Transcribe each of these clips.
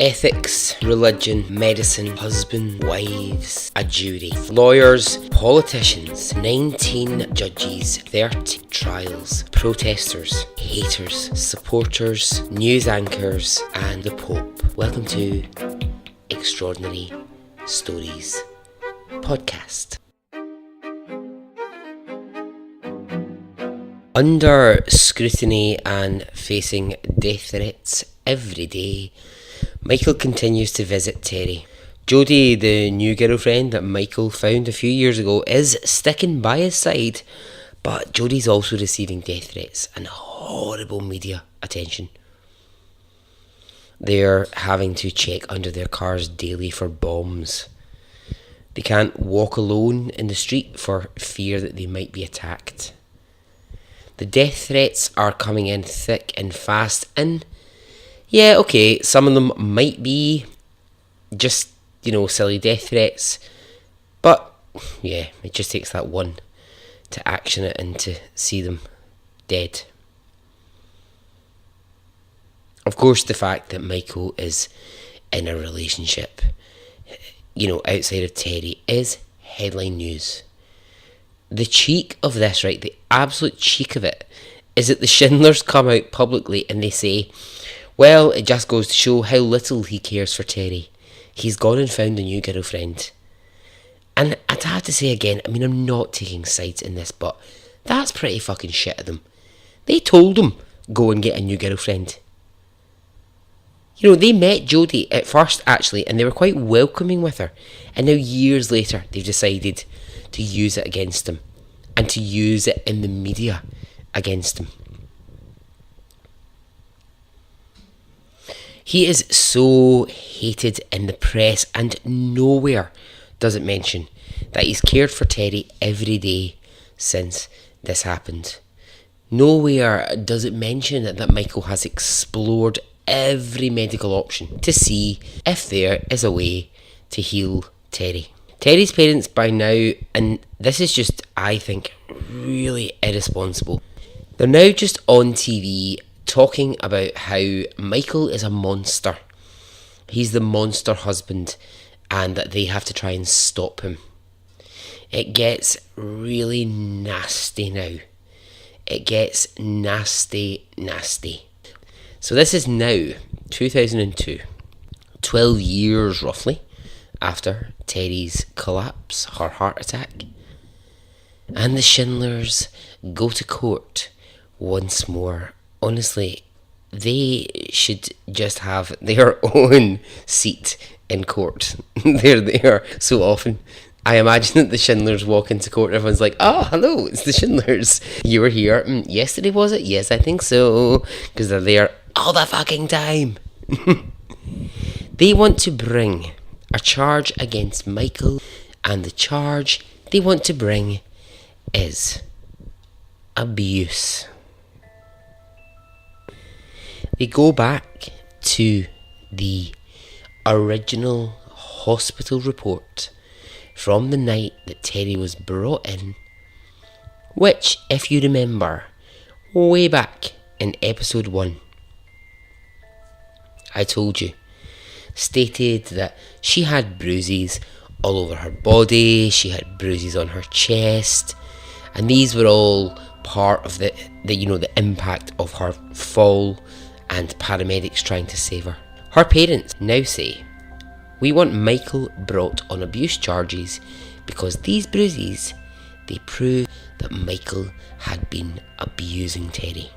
Ethics, religion, medicine, husband, wives, a jury, lawyers, politicians, 19 judges, 30 trials, protesters, haters, supporters, news anchors, and the Pope. Welcome to Extraordinary Stories Podcast. Under scrutiny and facing death threats every day, Michael continues to visit Terri. Jodie, the new girlfriend that Michael found a few years ago, is sticking by his side, but Jodie's also receiving death threats and horrible media attention. They're having to check under their cars daily for bombs. They can't walk alone in the street for fear that they might be attacked. The death threats are coming in thick and fast, and yeah, okay, some of them might be just, silly death threats, but yeah, it just takes that one to action it and to see them dead. Of course, the fact that Michael is in a relationship, outside of Terri, is headline news. The cheek of this, right, the absolute cheek of it, is that the Schindlers come out publicly and they say, well, it just goes to show how little he cares for Terri. He's gone and found a new girlfriend. And I'd have to say again, I'm not taking sides in this, but that's pretty fucking shit of them. They told him, go and get a new girlfriend. They met Jodie at first, actually, and they were quite welcoming with her. And now, years later, they've decided to use it against him. And to use it in the media against him. He is so hated in the press, and nowhere does it mention that he's cared for Terri every day since this happened. Nowhere does it mention that Michael has explored every medical option to see if there is a way to heal Terri. Terry's parents by now, and this is just, I think, really irresponsible. They're now just on TV talking about how Michael is a monster. He's the monster husband and that they have to try and stop him. It gets really nasty now. It gets nasty. So this is now 2002, 12 years roughly after Terry's collapse, her heart attack. And the Schindlers go to court once more. Honestly, they should just have their own seat in court. They're there so often. I imagine that the Schindlers walk into court and everyone's like, oh, hello, it's the Schindlers. You were here yesterday, was it? Yes, I think so. Because they're there all the fucking time. They want to bring a charge against Michael, and the charge they want to bring is abuse. They go back to the original hospital report from the night that Terri was brought in, which, if you remember, way back in episode 1, I told you, stated that she had bruises all over her body, she had bruises on her chest, and these were all part of the impact of her fall and paramedics trying to save her. Her parents now say, we want Michael brought on abuse charges because these bruises, they prove that Michael had been abusing Terri.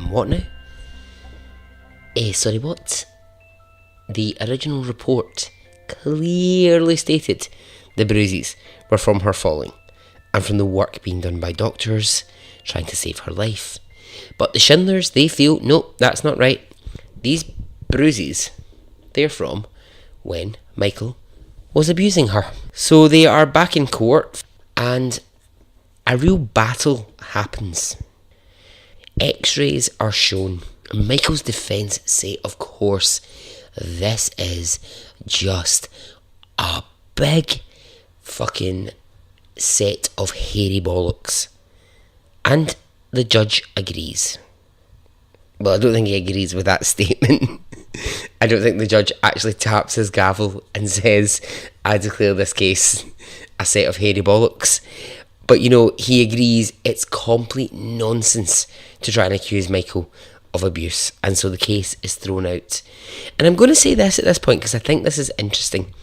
What now? Sorry, what? The original report clearly stated the bruises were from her falling and from the work being done by doctors trying to save her life. But the Schindlers, they feel, no, that's not right. These bruises, they're from when Michael was abusing her. So they are back in court and a real battle happens. X-rays are shown. Michael's defence say, of course, this is just a big fucking set of hairy bollocks. And the judge agrees. Well, I don't think he agrees with that statement. I don't think the judge actually taps his gavel and says, I declare this case a set of hairy bollocks. But, he agrees it's complete nonsense to try and accuse Michael of abuse. And so the case is thrown out. And I'm going to say this at this point because I think this is interesting.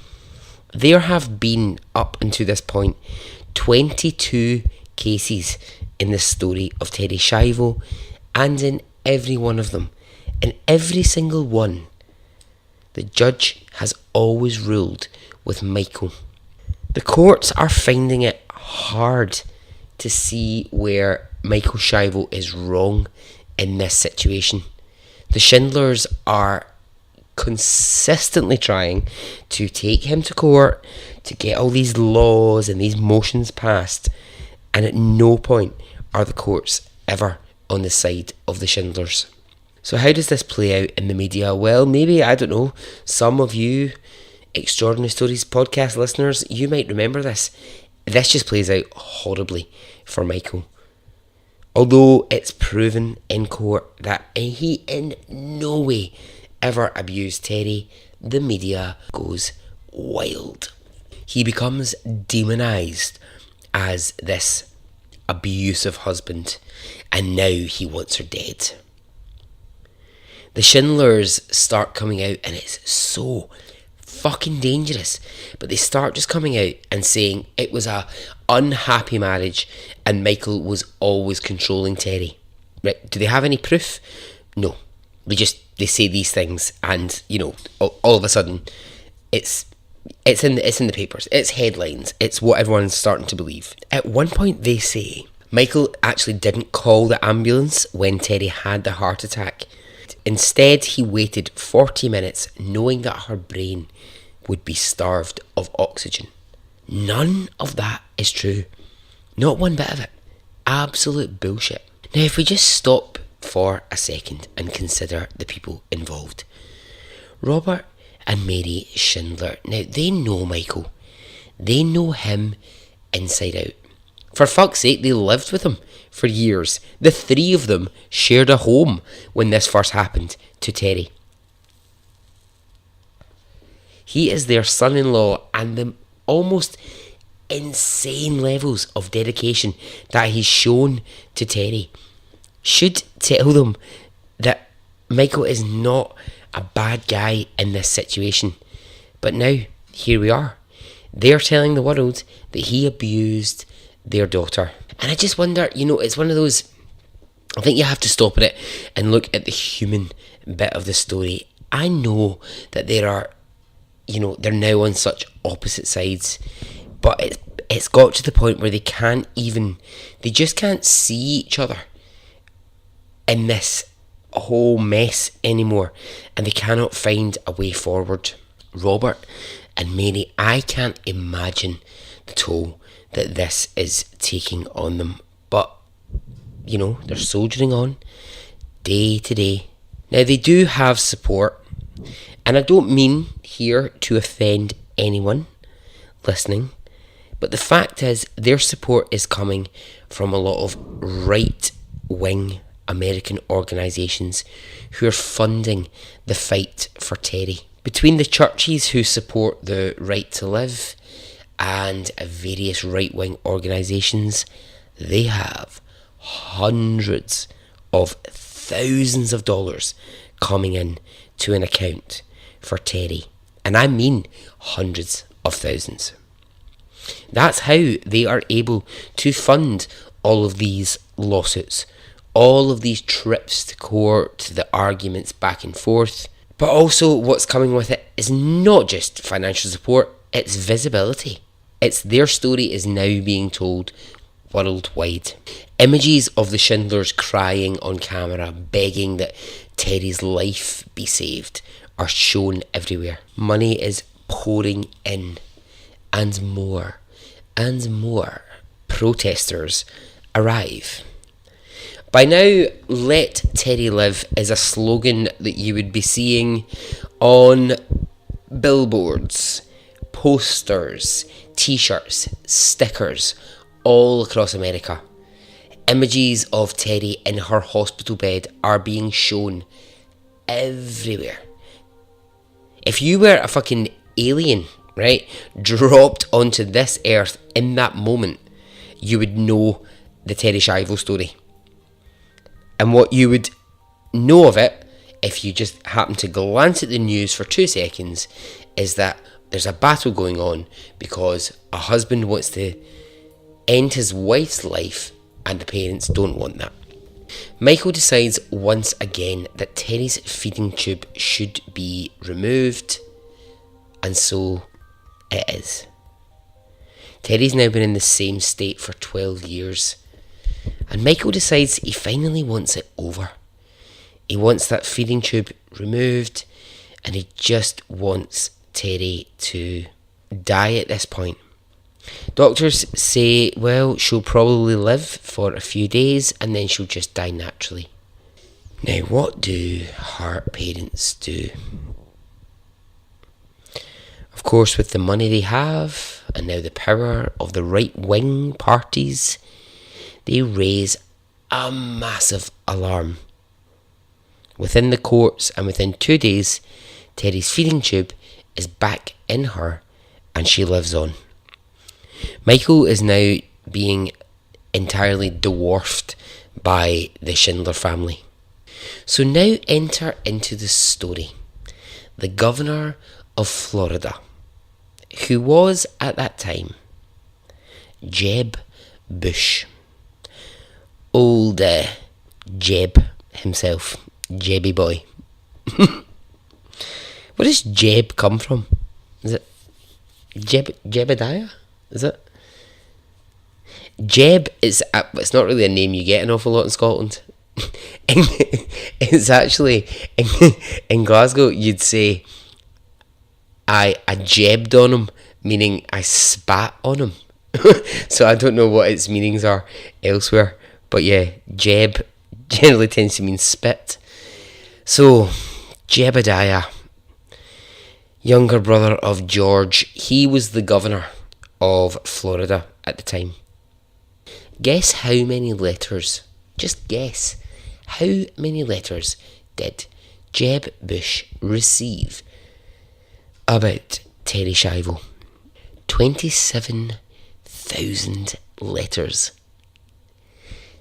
There have been, up until this point, 22 cases in the story of Terri Schiavo, and in every one of them, in every single one, the judge has always ruled with Michael. The courts are finding it hard to see where Michael Schiavo is wrong in this situation. The Schindlers are consistently trying to take him to court, to get all these laws and these motions passed, and at no point are the courts ever on the side of the Schindlers. So how does this play out in the media? Well, maybe, I don't know, some of you Extraordinary Stories podcast listeners, you might remember this. This just plays out horribly for Michael. Although it's proven in court that he in no way ever abused Terri, the media goes wild. He becomes demonised as this abusive husband, and now he wants her dead. The Schindlers start coming out, and it's so fucking dangerous, but they start just coming out and saying it was a unhappy marriage and Michael was always controlling Terri. Right? Do they have any proof? No. They say these things, and all of a sudden it's in the papers, it's headlines, it's what everyone's starting to believe. At one point they say Michael actually didn't call the ambulance when Terri had the heart attack. Instead, he waited 40 minutes knowing that her brain would be starved of oxygen. None of that is true. Not one bit of it. Absolute bullshit. Now, if we just stop for a second and consider the people involved. Robert and Mary Schindler. Now, they know Michael. They know him inside out. For fuck's sake, they lived with him for years. The three of them shared a home when this first happened to Terri. He is their son-in-law, and the almost insane levels of dedication that he's shown to Terri should tell them that Michael is not a bad guy in this situation. But now, here we are. They're telling the world that he abused their daughter. And I just wonder, it's one of those, I think you have to stop at it and look at the human bit of the story. I know that there are, they're now on such opposite sides, but it's got to the point where they just can't see each other in this whole mess anymore, and they cannot find a way forward. Robert and Mary, I can't imagine the toll that this is taking on them, but they're soldiering on day to day. Now, they do have support, and I don't mean here to offend anyone listening, but the fact is their support is coming from a lot of right-wing American organisations who are funding the fight for Terri. Between the churches who support the right to live and various right-wing organisations, they have hundreds of thousands of dollars coming in to an account for Terri. And I mean hundreds of thousands. That's how they are able to fund all of these lawsuits, all of these trips to court, the arguments back and forth. But also what's coming with it is not just financial support, it's visibility. It's their story is now being told worldwide. Images of the Schindlers crying on camera, begging that Terri's life be saved, are shown everywhere. Money is pouring in, and more protesters arrive. By now, "Let Terri live" is a slogan that you would be seeing on billboards, posters, t-shirts, stickers all across America. Images of Terri in her hospital bed are being shown everywhere. If you were a fucking alien, right, dropped onto this earth in that moment, you would know the Terri Schiavo story. And what you would know of it, if you just happen to glance at the news for 2 seconds, is that there's a battle going on because a husband wants to end his wife's life and the parents don't want that. Michael decides once again that Terry's feeding tube should be removed, and so it is. Terry's now been in the same state for 12 years, and Michael decides he finally wants it over. He wants that feeding tube removed, and he just wants Terry to die at this point. Doctors say, well, she'll probably live for a few days and then she'll just die naturally. Now, what do heart parents do? Of course, with the money they have and now the power of the right-wing parties, they raise a massive alarm. Within the courts and within 2 days, Terry's feeding tube is back in her and she lives on. Michael is now being entirely dwarfed by the Schindler family. So now enter into the story the governor of Florida, who was at that time Jeb Bush. Old Jeb himself, Jebby boy. Where does Jeb come from? Is it Jebediah? Is it? Jeb is it's not really a name you get an awful lot in Scotland. It's actually in Glasgow you'd say I jebbed on him, meaning I spat on him. So I don't know what its meanings are elsewhere, but yeah, Jeb generally tends to mean spit. So Jebediah, younger brother of George, he was the governor of Florida at the time. Guess how many letters, just guess, how many letters did Jeb Bush receive about Terri Schiavo? 27,000 letters.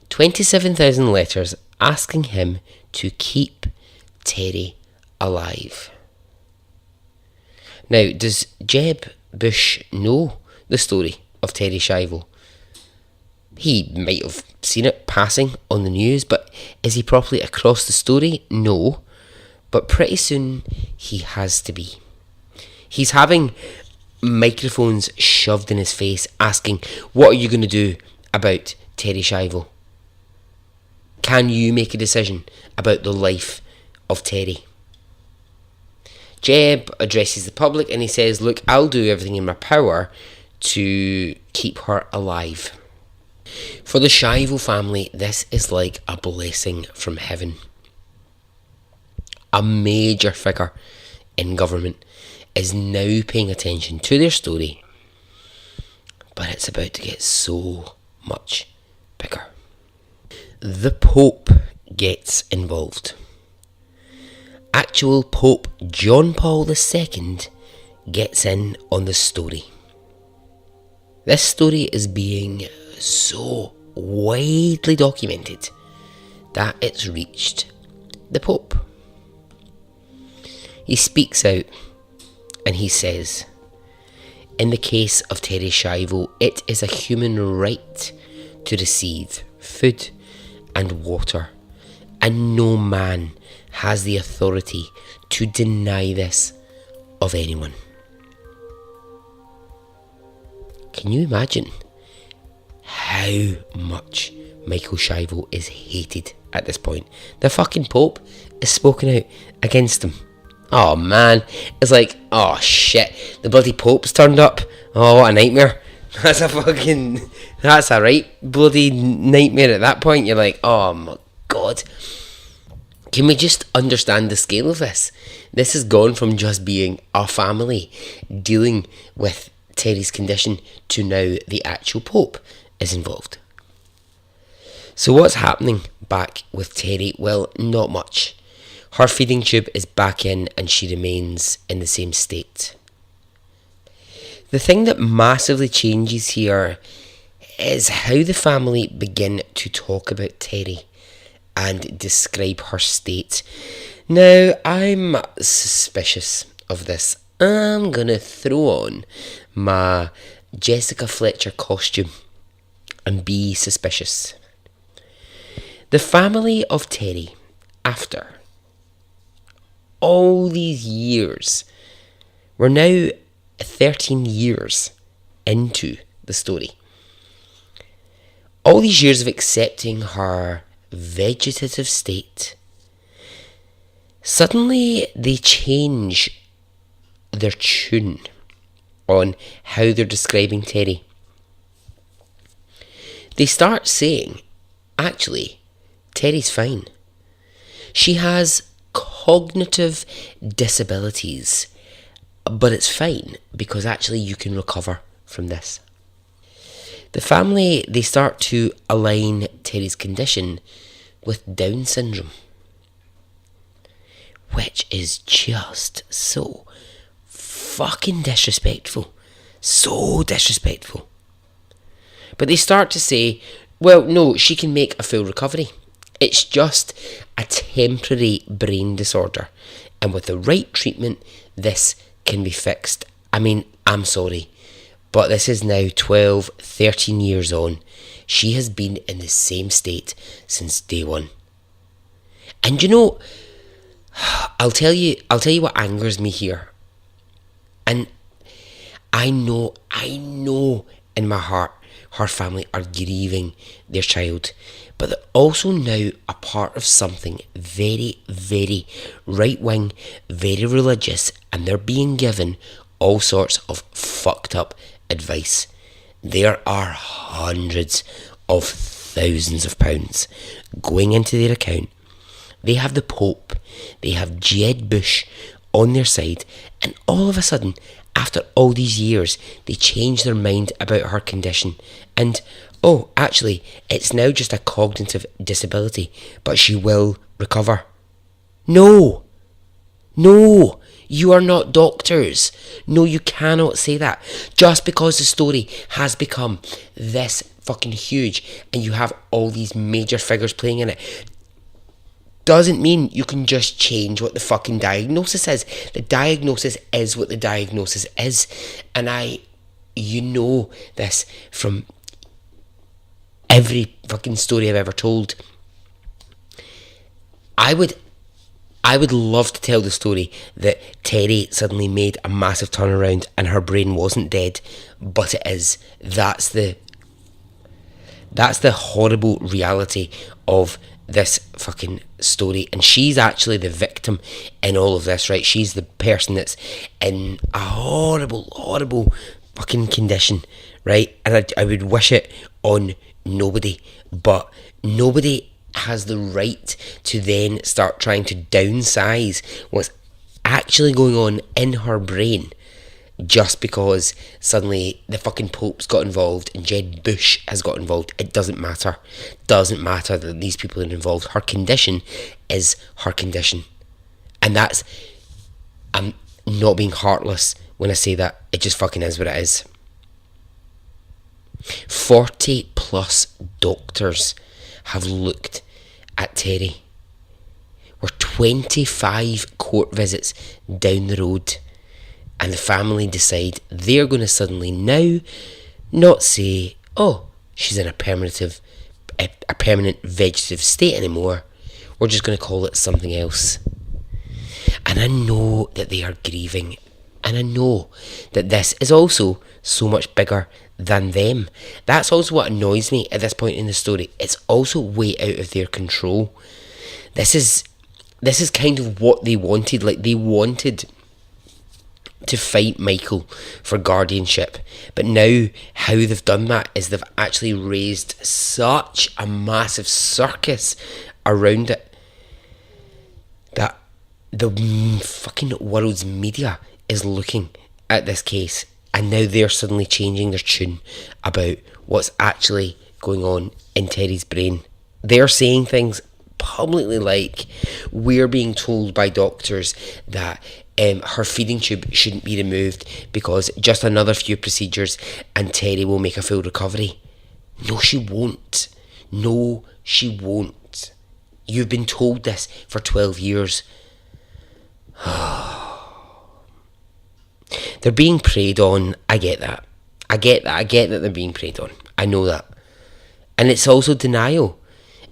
27,000 letters asking him to keep Terri alive. Now, does Jeb Bush know the story of Terri Schiavo? He might have seen it passing on the news, but is he properly across the story? No. But pretty soon he has to be. He's having microphones shoved in his face asking, what are you going to do about Terri Schiavo? Can you make a decision about the life of Terri? Jeb addresses the public and he says, look, I'll do everything in my power to keep her alive. For the Schiavo family, this is like a blessing from heaven. A major figure in government is now paying attention to their story, but it's about to get so much bigger. The Pope gets involved. Actual Pope John Paul II gets in on the story. This story is being so widely documented that it's reached the Pope. He speaks out and he says, in the case of Terri Schiavo, it is a human right to receive food and water, and no man has the authority to deny this of anyone. Can you imagine how much Michael Schiavo is hated at this point? The fucking Pope has spoken out against him. Oh man, it's like, oh shit, the bloody Pope's turned up. Oh, what a nightmare. That's a right bloody nightmare at that point. You're like, oh my god. Can we just understand the scale of this? This has gone from just being a family dealing with Terry's condition to now the actual Pope is involved. So what's happening back with Terri? Well, not much. Her feeding tube is back in and she remains in the same state. The thing that massively changes here is how the family begin to talk about Terri and describe her state. Now, I'm suspicious of this. I'm gonna throw on my Jessica Fletcher costume and be suspicious. The family of Terri, after all these years, we're now 13 years into the story. All these years of accepting her vegetative state, suddenly they change their tune on how they're describing Terri. They start saying, actually, Terri's fine. She has cognitive disabilities, but it's fine because actually you can recover from this. The family, they start to align Terri's condition with Down syndrome, which is just so fucking disrespectful. So disrespectful. But they start to say, well, no, she can make a full recovery. It's just a temporary brain disorder. And with the right treatment, this can be fixed. I mean, I'm sorry, but this is now 12, 13 years on. She has been in the same state since day one. And you know, I'll tell you what angers me here. And I know in my heart her family are grieving their child, but they're also now a part of something very, very right-wing, very religious, and they're being given all sorts of fucked up advice. There are hundreds of thousands of pounds going into their account. They have the Pope, they have Jed Bush on their side, and all of a sudden, after all these years, they change their mind about her condition. And, oh, actually, it's now just a cognitive disability, but she will recover. No, you are not doctors. No, you cannot say that. Just because the story has become this fucking huge and you have all these major figures playing in it, doesn't mean you can just change what the fucking diagnosis is. The diagnosis is what the diagnosis is. And you know this from every fucking story I've ever told. I would love to tell the story that Terri suddenly made a massive turnaround and her brain wasn't dead, but it is. That's the horrible reality of this fucking story, and she's actually the victim in all of this, right? She's the person that's in a horrible fucking condition, right? And I would wish it on nobody, but nobody has the right to then start trying to downsize what's actually going on in her brain just because suddenly the fucking Pope's got involved and Jed Bush has got involved. It doesn't matter. Doesn't matter that these people are involved. Her condition is her condition. And that's... I'm not being heartless when I say that. It just fucking is what it is. 40 plus doctors have looked at Terri. We're 25 court visits down the road. And the family decide they're going to suddenly now not say, oh, she's in a permanent vegetative state anymore. We're just going to call it something else. And I know that they are grieving. And I know that this is also so much bigger than them. That's also what annoys me at this point in the story. It's also way out of their control. This is kind of what they wanted. Like, they wanted to fight Michael for guardianship, but now how they've done that is they've actually raised such a massive circus around it that the fucking world's media is looking at this case, and now they're suddenly changing their tune about what's actually going on in Terri's brain. They're saying things publicly like, we're being told by doctors that her feeding tube shouldn't be removed because just another few procedures and Terri will make a full recovery. No, she won't. No, she won't. You've been told this for 12 years. They're being preyed on. I get that. I get that they're being preyed on. I know that. And it's also denial.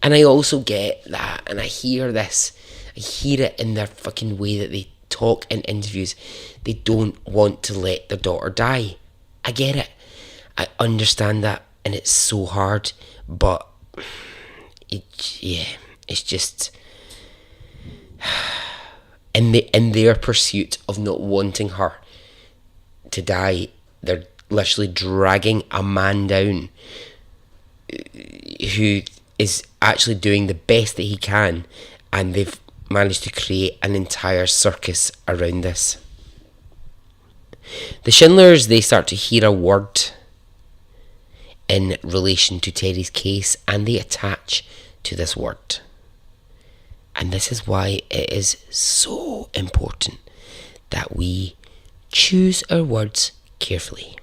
And I also get that. And I hear this. I hear it in their fucking way that they talk in interviews. They don't want to let their daughter die. I get it. I understand that. And it's so hard. But, it's just... In their pursuit of not wanting her to die, they're literally dragging a man down who is actually doing the best that he can, and they've managed to create an entire circus around this. The Schindlers, they start to hear a word in relation to Terri's case, and they attach to this word. And this is why it is so important that we choose our words carefully.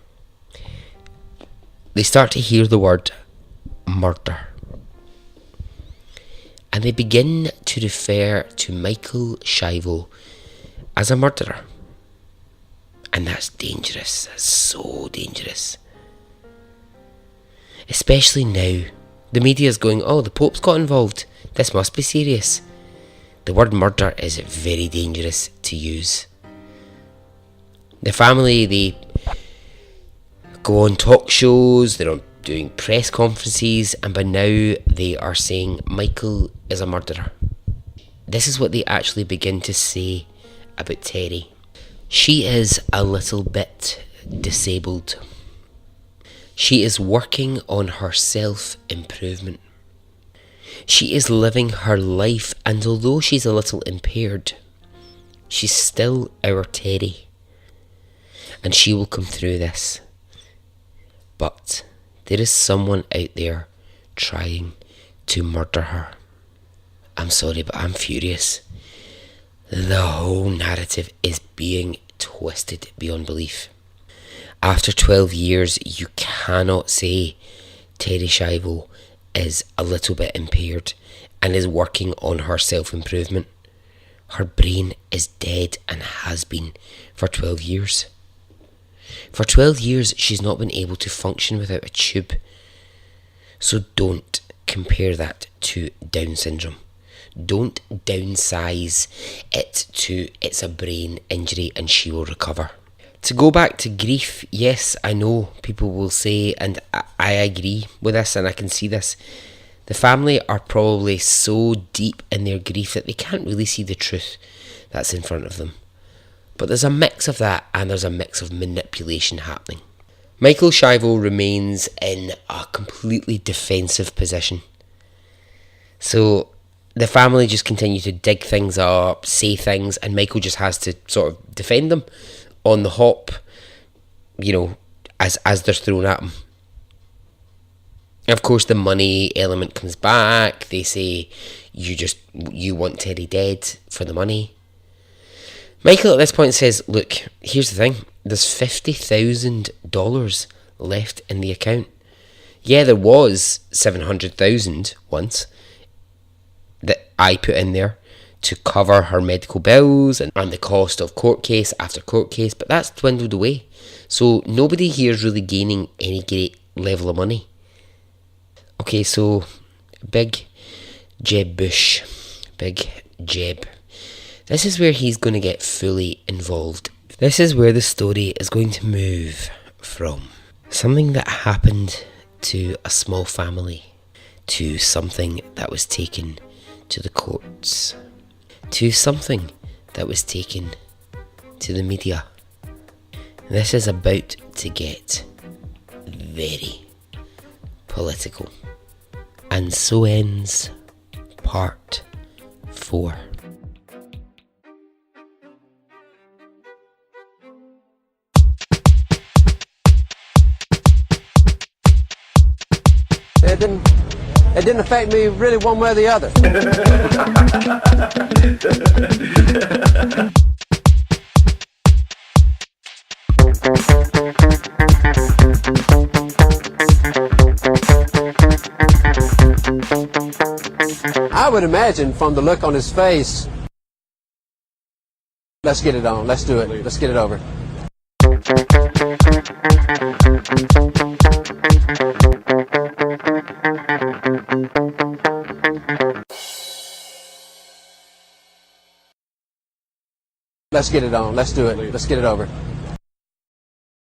They start to hear the word murder. And they begin to refer to Michael Schiavo as a murderer. And that's dangerous. That's so dangerous. Especially now. The media's going, oh, the Pope's got involved. This must be serious. The word murder is very dangerous to use. The family, they go on talk shows, they're doing press conferences, and by now they are saying Michael is a murderer. This is what they actually begin to say about Terri. She is a little bit disabled. She is working on her self-improvement. She is living her life, and although she's a little impaired, she's still our Terri. And she will come through this. But there is someone out there trying to murder her. I'm sorry, but I'm furious. The whole narrative is being twisted beyond belief. After 12 years, you cannot say Terri Schiavo is a little bit impaired and is working on her self-improvement. Her brain is dead and has been for 12 years. For 12 years, she's not been able to function without a tube. So don't compare that to Down syndrome. Don't downsize it to it's a brain injury and she will recover. To go back to grief, yes, I know people will say, and I agree with this and I can see this, the family are probably so deep in their grief that they can't really see the truth that's in front of them. But there's a mix of that and there's a mix of manipulation happening. Michael Schiavo remains in a completely defensive position. So the family just continue to dig things up, say things, and Michael just has to sort of defend them on the hop, you know, as they're thrown at him. Of course, the money element comes back. They say, you want Terri dead for the money. Michael at this point says, look, here's the thing. There's $50,000 left in the account. Yeah, there was $700,000 once that I put in there to cover her medical bills and the cost of court case after court case, but that's dwindled away. So nobody here is really gaining any great level of money. Okay, so Big Jeb Bush. Big Jeb. This is where he's going to get fully involved. This is where the story is going to move from something that happened to a small family to something that was taken to the courts, to something that was taken to the media. This is about to get very political. And so ends part 4. it didn't affect me really one way or the other. I would imagine from the look on his face, let's get it on, let's do it, let's get it over. Let's get it on, let's do it, let's get it over.